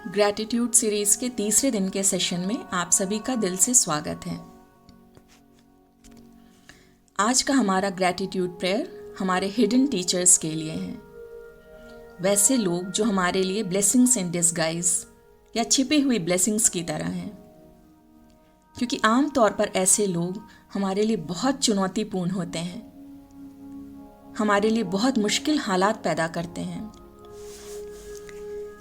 Gratitude series के तीसरे दिन के सेशन में आप सभी का दिल से स्वागत है। आज का हमारा ग्रैटिट्यूड प्रेयर हमारे हिडन टीचर्स के लिए है। वैसे लोग जो हमारे लिए ब्लेसिंग्स इन डिस्गाइज या छिपी हुई ब्लेसिंग्स की तरह हैं, क्योंकि आम तौर पर ऐसे लोग हमारे लिए बहुत चुनौतीपूर्ण होते हैं, हमारे लिए बहुत मुश्किल हालात पैदा करते हैं,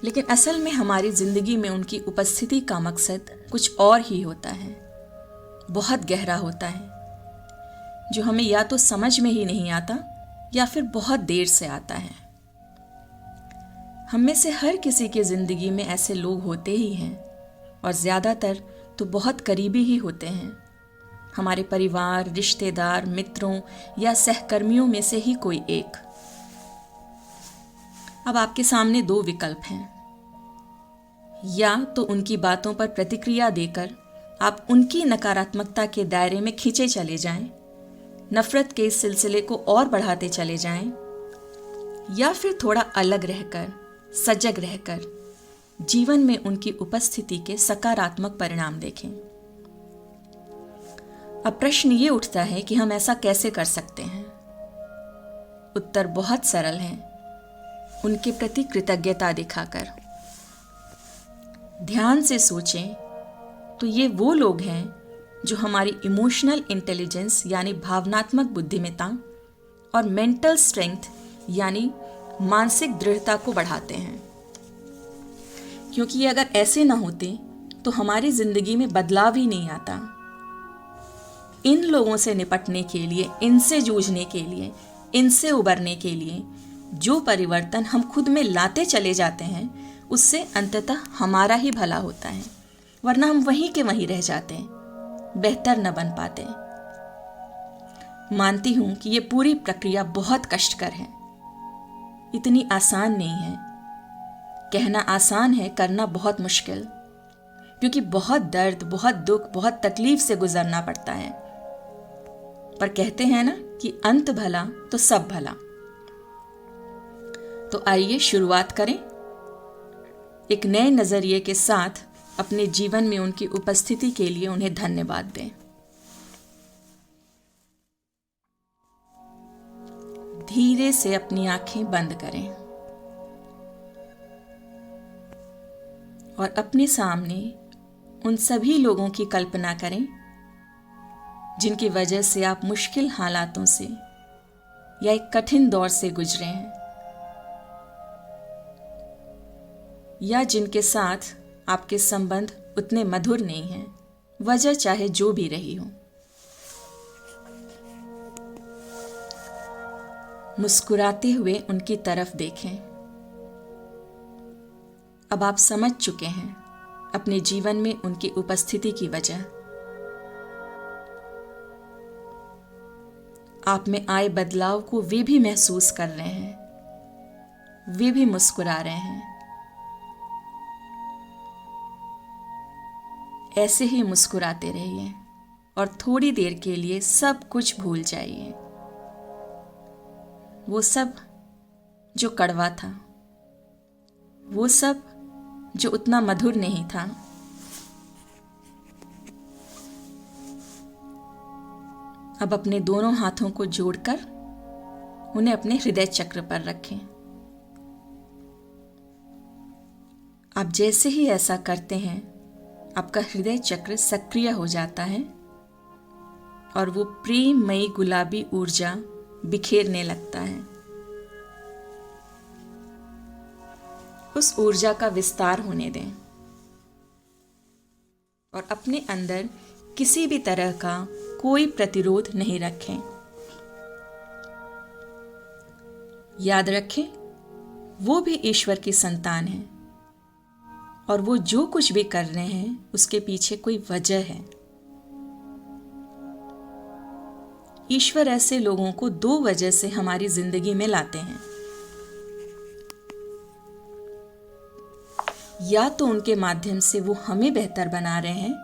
लेकिन असल में हमारी जिंदगी में उनकी उपस्थिति का मकसद कुछ और ही होता है, बहुत गहरा होता है, जो हमें या तो समझ में ही नहीं आता या फिर बहुत देर से आता है। हम में से हर किसी की जिंदगी में ऐसे लोग होते ही हैं, और ज़्यादातर तो बहुत करीबी ही होते हैं। हमारे परिवार, रिश्तेदार, मित्रों या सहकर्मियों में से ही कोई एक। अब आपके सामने दो विकल्प हैं। या तो उनकी बातों पर प्रतिक्रिया देकर आप उनकी नकारात्मकता के दायरे में खींचे चले जाएं, नफरत के इस सिलसिले को और बढ़ाते चले जाएं, या फिर थोड़ा अलग रहकर, सजग रहकर जीवन में उनकी उपस्थिति के सकारात्मक परिणाम देखें। अब प्रश्न ये उठता है कि हम ऐसा कैसे कर सकते हैं। उत्तर बहुत सरल है, उनके प्रति कृतज्ञता दिखाकर। ध्यान से सोचें तो ये वो लोग हैं जो हमारी इमोशनल इंटेलिजेंस यानी भावनात्मक बुद्धिमत्ता और मेंटल स्ट्रेंथ यानी मानसिक दृढ़ता को बढ़ाते हैं, क्योंकि ये अगर ऐसे ना होते तो हमारी जिंदगी में बदलाव ही नहीं आता। इन लोगों से निपटने के लिए, इनसे जूझने के लिए, इनसे उबरने के लिए जो परिवर्तन हम खुद में लाते चले जाते हैं, उससे अंततः हमारा ही भला होता है, वरना हम वहीं के वहीं रह जाते हैं, बेहतर न बन पाते। मानती हूं कि ये पूरी प्रक्रिया बहुत कष्टकर है, इतनी आसान नहीं है। कहना आसान है, करना बहुत मुश्किल, क्योंकि बहुत दर्द, बहुत दुख, बहुत तकलीफ से गुजरना पड़ता है। पर कहते हैं ना कि अंत भला तो सब भला। तो आइए शुरुआत करें। एक नए नजरिए के साथ अपने जीवन में उनकी उपस्थिति के लिए उन्हें धन्यवाद दें। धीरे से अपनी आंखें बंद करें और अपने सामने उन सभी लोगों की कल्पना करें जिनकी वजह से आप मुश्किल हालातों से या एक कठिन दौर से गुजरे हैं, या जिनके साथ आपके संबंध उतने मधुर नहीं हैं, वजह चाहे जो भी रही हो। मुस्कुराते हुए उनकी तरफ देखें। अब आप समझ चुके हैं अपने जीवन में उनकी उपस्थिति की वजह। आप में आए बदलाव को वे भी महसूस कर रहे हैं, वे भी मुस्कुरा रहे हैं। ऐसे ही मुस्कुराते रहिए और थोड़ी देर के लिए सब कुछ भूल जाइए। वो सब जो कड़वा था, वो सब जो उतना मधुर नहीं था। अब अपने दोनों हाथों को जोड़कर उन्हें अपने हृदय चक्र पर रखें। आप जैसे ही ऐसा करते हैं, आपका हृदय चक्र सक्रिय हो जाता है और वो प्रेममयी गुलाबी ऊर्जा बिखेरने लगता है। उस ऊर्जा का विस्तार होने दें और अपने अंदर किसी भी तरह का कोई प्रतिरोध नहीं रखें। याद रखें, वो भी ईश्वर की संतान है और वो जो कुछ भी कर रहे हैं उसके पीछे कोई वजह है। ईश्वर ऐसे लोगों को दो वजह से हमारी जिंदगी में लाते हैं। या तो उनके माध्यम से वो हमें बेहतर बना रहे हैं,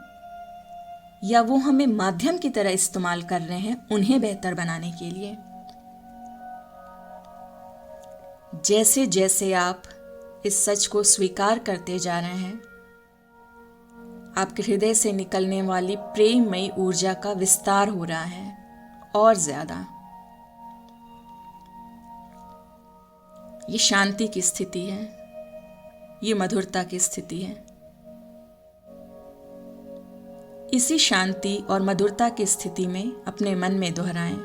या वो हमें माध्यम की तरह इस्तेमाल कर रहे हैं उन्हें बेहतर बनाने के लिए। जैसे जैसे आप इस सच को स्वीकार करते जा रहे हैं, आपके हृदय से निकलने वाली प्रेममयी ऊर्जा का विस्तार हो रहा है और ज्यादा। ये शांति की स्थिति है, ये मधुरता की स्थिति है। इसी शांति और मधुरता की स्थिति में अपने मन में दोहराएं,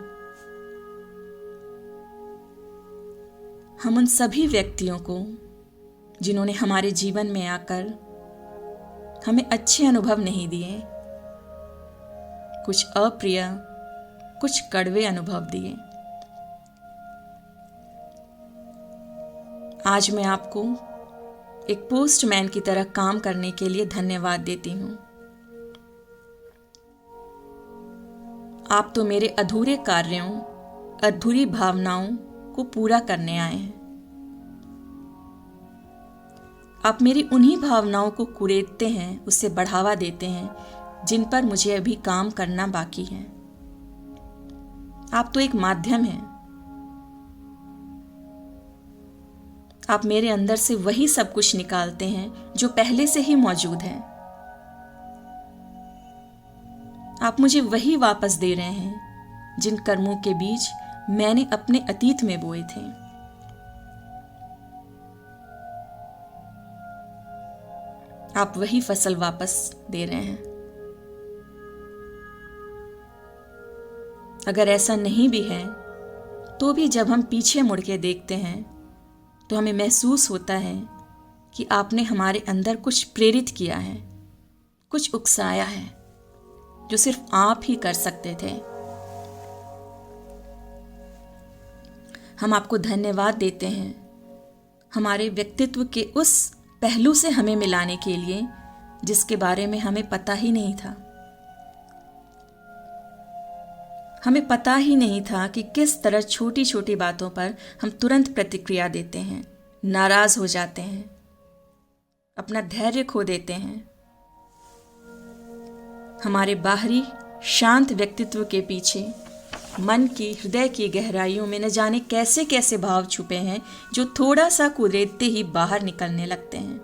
हम उन सभी व्यक्तियों को जिन्होंने हमारे जीवन में आकर हमें अच्छे अनुभव नहीं दिए, कुछ अप्रिय, कुछ कड़वे अनुभव दिए, आज मैं आपको एक पोस्टमैन की तरह काम करने के लिए धन्यवाद देती हूं। आप तो मेरे अधूरे कार्यों, अधूरी भावनाओं को पूरा करने आए हैं। आप मेरी उन्हीं भावनाओं को कुरेदते हैं, उससे बढ़ावा देते हैं जिन पर मुझे अभी काम करना बाकी है। आप तो एक माध्यम हैं। आप मेरे अंदर से वही सब कुछ निकालते हैं जो पहले से ही मौजूद है। आप मुझे वही वापस दे रहे हैं जिन कर्मों के बीज मैंने अपने अतीत में बोए थे। आप वही फसल वापस दे रहे हैं। अगर ऐसा नहीं भी है तो भी जब हम पीछे मुड़ के देखते हैं तो हमें महसूस होता है कि आपने हमारे अंदर कुछ प्रेरित किया है, कुछ उकसाया है जो सिर्फ आप ही कर सकते थे। हम आपको धन्यवाद देते हैं हमारे व्यक्तित्व के उस पहलू से हमें मिलाने के लिए जिसके बारे में हमें पता ही नहीं था। हमें पता ही नहीं था कि किस तरह छोटी छोटी बातों पर हम तुरंत प्रतिक्रिया देते हैं, नाराज हो जाते हैं, अपना धैर्य खो देते हैं। हमारे बाहरी शांत व्यक्तित्व के पीछे मन की, हृदय की गहराइयों में न जाने कैसे कैसे भाव छुपे हैं जो थोड़ा सा कुरेदते ही बाहर निकलने लगते हैं।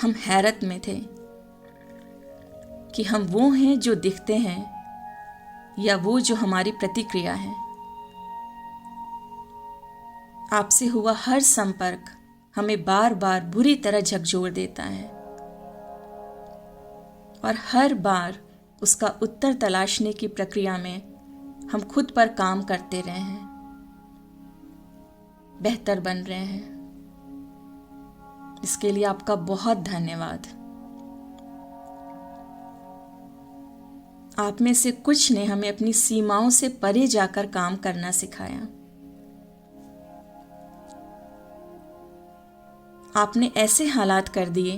हम हैरत में थे कि हम वो हैं जो दिखते हैं या वो जो हमारी प्रतिक्रिया है। आपसे हुआ हर संपर्क हमें बार बार बुरी तरह झकझोर देता है और हर बार उसका उत्तर तलाशने की प्रक्रिया में हम खुद पर काम करते रहे हैं, बेहतर बन रहे हैं। इसके लिए आपका बहुत धन्यवाद। आप में से कुछ ने हमें अपनी सीमाओं से परे जाकर काम करना सिखाया। आपने ऐसे हालात कर दिए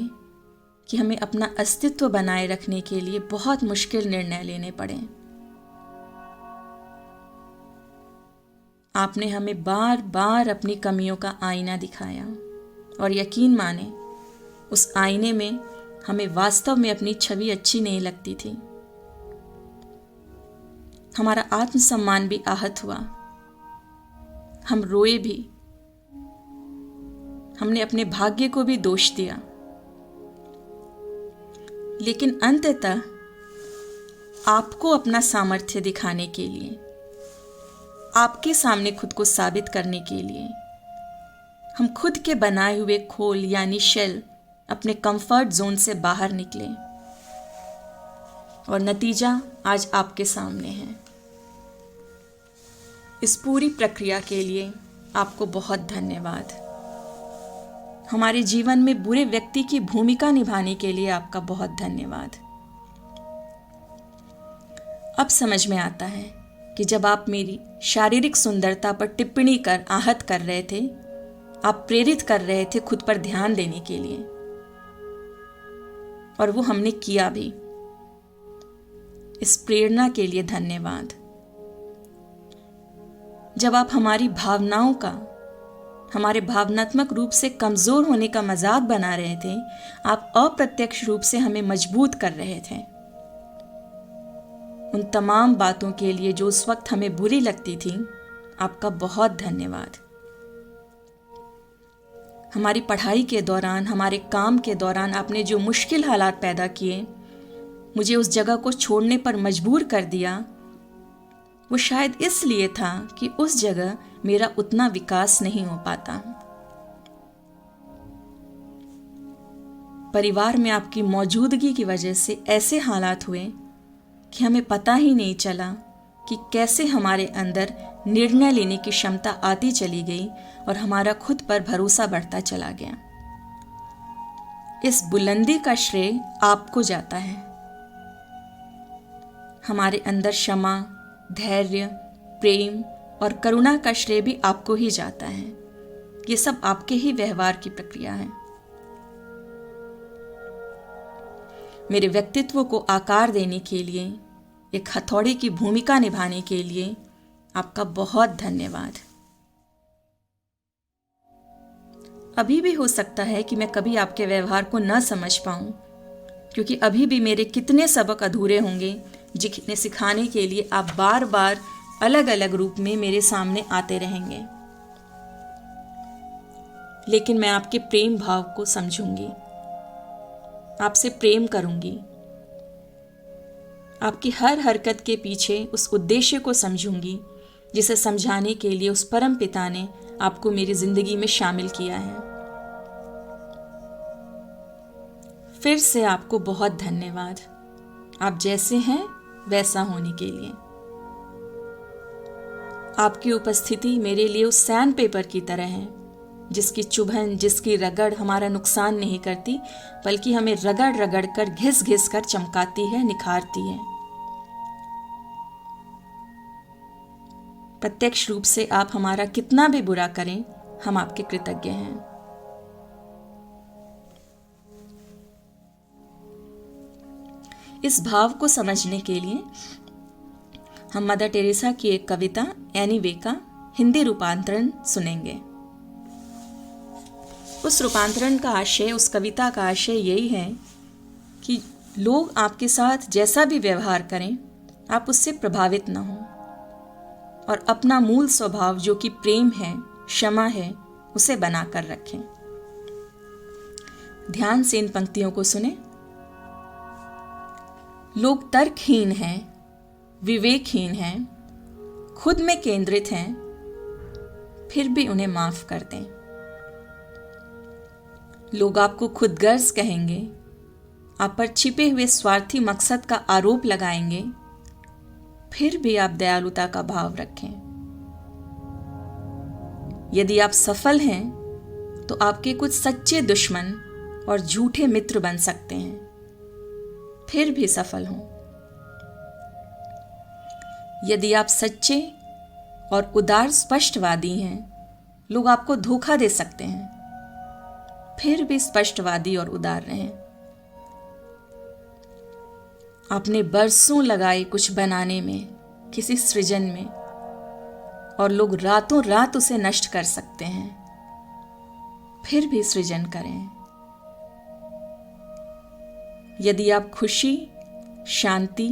कि हमें अपना अस्तित्व बनाए रखने के लिए बहुत मुश्किल निर्णय लेने पड़े। आपने हमें बार बार अपनी कमियों का आईना दिखाया और यकीन माने उस आईने में हमें वास्तव में अपनी छवि अच्छी नहीं लगती थी। हमारा आत्मसम्मान भी आहत हुआ, हम रोए भी, हमने अपने भाग्य को भी दोष दिया। लेकिन अंततः आपको अपना सामर्थ्य दिखाने के लिए, आपके सामने खुद को साबित करने के लिए हम खुद के बनाए हुए खोल यानी शेल, अपने कंफर्ट जोन से बाहर निकले और नतीजा आज आपके सामने है। इस पूरी प्रक्रिया के लिए आपको बहुत धन्यवाद। हमारे जीवन में बुरे व्यक्ति की भूमिका निभाने के लिए आपका बहुत धन्यवाद। अब समझ में आता है कि जब आप मेरी शारीरिक सुंदरता पर टिप्पणी कर आहत कर रहे थे, आप प्रेरित कर रहे थे खुद पर ध्यान देने के लिए, और वो हमने किया भी। इस प्रेरणा के लिए धन्यवाद। जब आप हमारी भावनाओं का, हमारे भावनात्मक रूप से कमजोर होने का मजाक बना रहे थे, आप अप्रत्यक्ष रूप से हमें मजबूत कर रहे थे। उन तमाम बातों के लिए जो उस वक्त हमें बुरी लगती थी, आपका बहुत धन्यवाद। हमारी पढ़ाई के दौरान, हमारे काम के दौरान आपने जो मुश्किल हालात पैदा किए, मुझे उस जगह को छोड़ने पर मजबूर कर दिया, वो शायद इसलिए था कि उस जगह मेरा उतना विकास नहीं हो पाता। परिवार में आपकी मौजूदगी की वजह से ऐसे हालात हुए कि हमें पता ही नहीं चला कि कैसे हमारे अंदर निर्णय लेने की क्षमता आती चली गई और हमारा खुद पर भरोसा बढ़ता चला गया। इस बुलंदी का श्रेय आपको जाता है। हमारे अंदर क्षमा, धैर्य, प्रेम और करुणा का श्रेय भी आपको ही जाता है। ये सब आपके ही व्यवहार की प्रक्रिया है। मेरे व्यक्तित्व को आकार देने के लिए, एक हथौड़े की भूमिका निभाने के लिए आपका बहुत धन्यवाद। अभी भी हो सकता है कि मैं कभी आपके व्यवहार को न समझ पाऊं, क्योंकि अभी भी मेरे कितने सबक अधूरे होंगे जिन्हें सिखाने के लिए आप बार बार अलग अलग रूप में मेरे सामने आते रहेंगे। लेकिन मैं आपके प्रेम भाव को समझूंगी, आपसे प्रेम करूंगी, आपकी हर हरकत के पीछे उस उद्देश्य को समझूंगी जिसे समझाने के लिए उस परम पिता ने आपको मेरी जिंदगी में शामिल किया है। फिर से आपको बहुत धन्यवाद, आप जैसे हैं वैसा होने के लिए। आपकी उपस्थिति मेरे लिए उस सैंड पेपर की तरह है, जिसकी चुभन, जिसकी रगड़ हमारा नुकसान नहीं करती, बल्कि हमें रगड़ रगड़ कर, घिस घिस कर चमकाती है, निखारती है। प्रत्यक्ष रूप से आप हमारा कितना भी बुरा करें, हम आपके कृतज्ञ हैं। इस भाव को समझने के लिए हम मदर टेरेसा की एक कविता एनी वे का हिंदी रूपांतरण सुनेंगे। उस रूपांतरण का आशय, उस कविता का आशय यही है कि लोग आपके साथ जैसा भी व्यवहार करें, आप उससे प्रभावित न हों और अपना मूल स्वभाव जो कि प्रेम है, क्षमा है, उसे बनाकर रखें। ध्यान से इन पंक्तियों को सुने। लोग तर्कहीन हैं, विवेकहीन हैं, खुद में केंद्रित हैं, फिर भी उन्हें माफ कर दें। लोग आपको खुदगर्ज कहेंगे, आप पर छिपे हुए स्वार्थी मकसद का आरोप लगाएंगे, फिर भी आप दयालुता का भाव रखें। यदि आप सफल हैं तो आपके कुछ सच्चे दुश्मन और झूठे मित्र बन सकते हैं, फिर भी सफल हों। यदि आप सच्चे और उदार स्पष्टवादी हैं, लोग आपको धोखा दे सकते हैं, फिर भी स्पष्टवादी और उदार रहें। आपने बरसों लगाए कुछ बनाने में, किसी सृजन में, और लोग रातों रात उसे नष्ट कर सकते हैं, फिर भी सृजन करें। यदि आप खुशी, शांति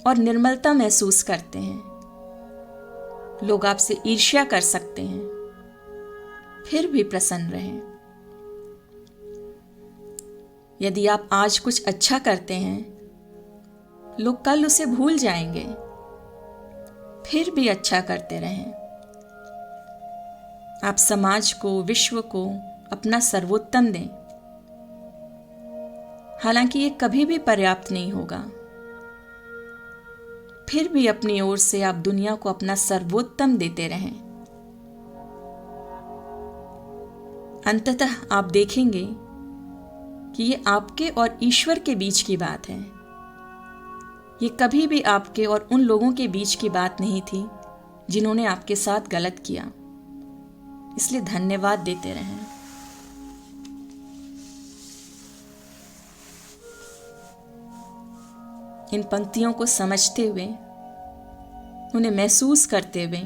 और निर्मलता महसूस करते हैं, लोग आपसे ईर्ष्या कर सकते हैं, फिर भी प्रसन्न रहें। यदि आप आज कुछ अच्छा करते हैं, लोग कल उसे भूल जाएंगे, फिर भी अच्छा करते रहें। आप समाज को, विश्व को अपना सर्वोत्तम दें। हालांकि ये कभी भी पर्याप्त नहीं होगा, फिर भी अपनी ओर से आप दुनिया को अपना सर्वोत्तम देते रहें। अंततः आप देखेंगे कि ये आपके और ईश्वर के बीच की बात है। ये कभी भी आपके और उन लोगों के बीच की बात नहीं थी जिन्होंने आपके साथ गलत किया। इसलिए धन्यवाद देते रहें। इन पंक्तियों को समझते हुए, उन्हें महसूस करते हुए,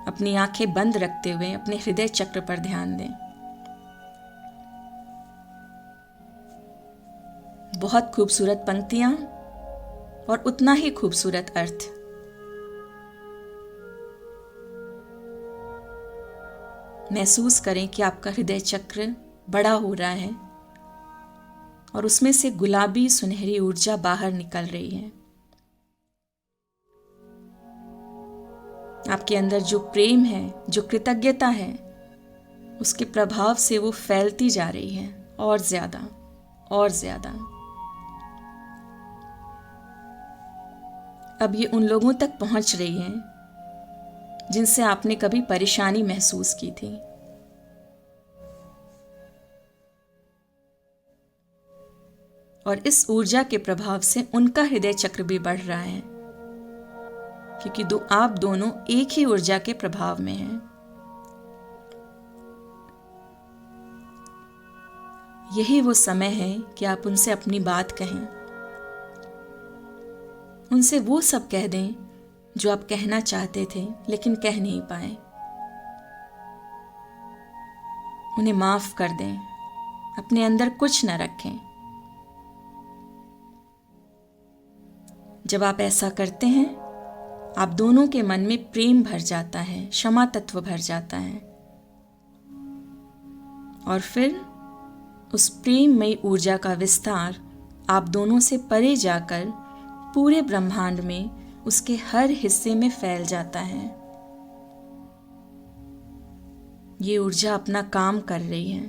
अपनी आंखें बंद रखते हुए अपने हृदय चक्र पर ध्यान दें। बहुत खूबसूरत पंक्तियां और उतना ही खूबसूरत अर्थ। महसूस करें कि आपका हृदय चक्र बड़ा हो रहा है और उसमें से गुलाबी सुनहरी ऊर्जा बाहर निकल रही है। आपके अंदर जो प्रेम है, जो कृतज्ञता है, उसके प्रभाव से वो फैलती जा रही है और ज्यादा और ज्यादा। अब ये उन लोगों तक पहुंच रही है जिनसे आपने कभी परेशानी महसूस की थी। और इस ऊर्जा के प्रभाव से उनका हृदय चक्र भी बढ़ रहा है, क्योंकि आप दोनों एक ही ऊर्जा के प्रभाव में हैं। यही वो समय है कि आप उनसे अपनी बात कहें, उनसे वो सब कह दें जो आप कहना चाहते थे लेकिन कह नहीं पाए। उन्हें माफ कर दें, अपने अंदर कुछ न रखें। जब आप ऐसा करते हैं, आप दोनों के मन में प्रेम भर जाता है, क्षमा तत्व भर जाता है, और फिर उस प्रेममयी ऊर्जा का विस्तार आप दोनों से परे जाकर पूरे ब्रह्मांड में उसके हर हिस्से में फैल जाता है। ये ऊर्जा अपना काम कर रही है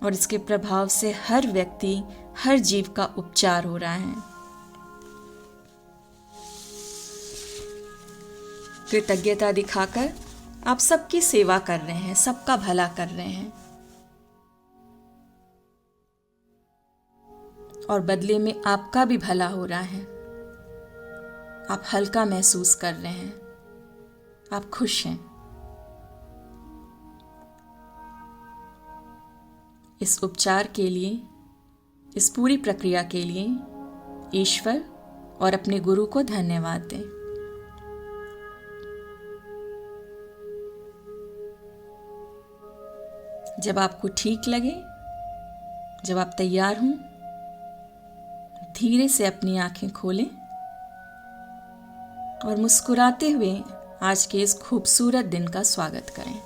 और इसके प्रभाव से हर व्यक्ति, हर जीव का उपचार हो रहा है। कृतज्ञता दिखाकर आप सबकी सेवा कर रहे हैं, सबका भला कर रहे हैं, और बदले में आपका भी भला हो रहा है। आप हल्का महसूस कर रहे हैं, आप खुश हैं। इस उपचार के लिए, इस पूरी प्रक्रिया के लिए ईश्वर और अपने गुरु को धन्यवाद दें। जब आपको ठीक लगे, जब आप तैयार हों, धीरे से अपनी आंखें खोलें और मुस्कुराते हुए आज के इस खूबसूरत दिन का स्वागत करें।